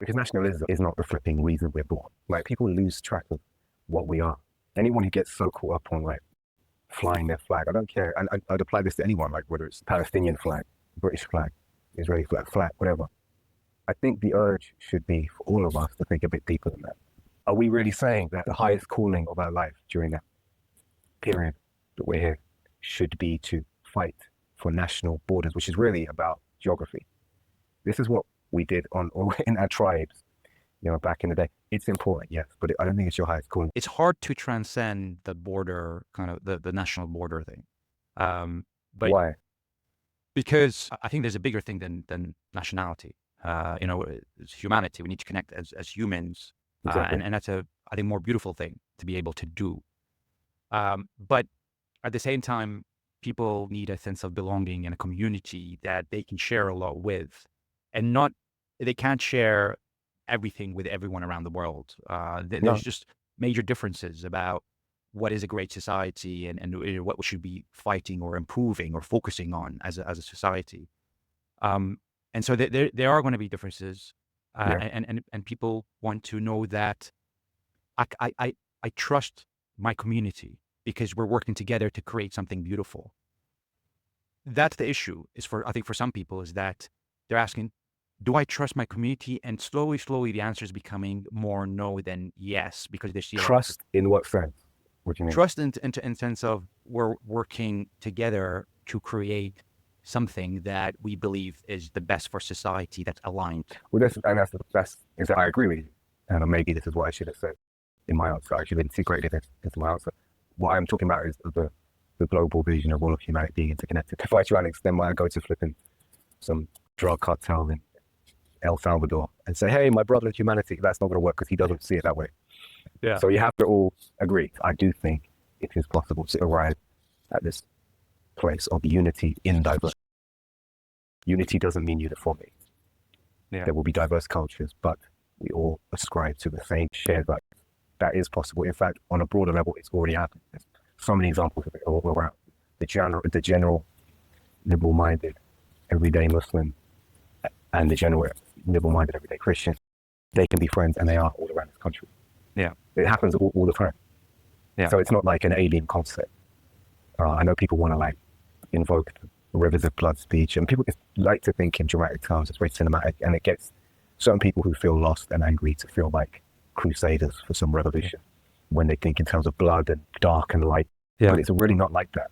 Because nationalism is not the flipping reason we're born. Like, people lose track of what we are. Anyone who gets so caught up on like flying their flag, I don't care. And I'd apply this to anyone, like whether it's Palestinian flag, British flag, Israeli flag, whatever. I think the urge should be for all of us to think a bit deeper than that. Are we really saying that the highest calling of our life during that period that we're here should be to fight for national borders, which is really about geography? This is what we did in our tribes, back in the day. It's important, yes, but I don't think it's your highest calling. It's hard to transcend the border, kind of the national border thing. But Why? because I think there's a bigger thing than nationality. It's humanity. We need to connect as humans. Exactly. And that's I think, more beautiful thing to be able to do. But at the same time, people need a sense of belonging and a community that they can share a lot with, and they can't share everything with everyone around the world. No, There's just major differences about what is a great society and what we should be fighting or improving or focusing on as a society. And so there are going to be differences, yeah, and people want to know that I trust my community because we're working together to create something beautiful. That's the issue. I think for some people is that they're asking, do I trust my community? And slowly, the answer is becoming more no than yes, because they see a lot of trust in what sense? What do you mean? trust in sense of we're working together to create something that we believe is the best for society, that's aligned. Well, that's exactly, I agree with you. And maybe this is what I should have said in my answer. I should have integrated it into my answer. What I'm talking about is the global vision of all of humanity being interconnected. If I try and extend I go to flipping some drug cartel in El Salvador and say, hey, my brother humanity, that's not going to work because he doesn't see it that way. Yeah. So you have to all agree. I do think it is possible to arrive at this place of unity in diversity. Unity doesn't mean uniformity. Yeah. There will be diverse cultures, but we all ascribe to the same shared values. That is possible. In fact, on a broader level, it's already happened. There's so many examples of it all around. The general liberal-minded everyday Muslim and the general liberal-minded everyday Christian, they can be friends, and they are all around this country. Yeah. It happens all the time. Yeah. So it's not like an alien concept. I know people want to invoke the rivers of blood speech, and people like to think in dramatic terms. It's very cinematic, and it gets certain people who feel lost and angry to feel like crusaders for some revolution when they think in terms of blood and dark and light. Yeah. But it's really not like that.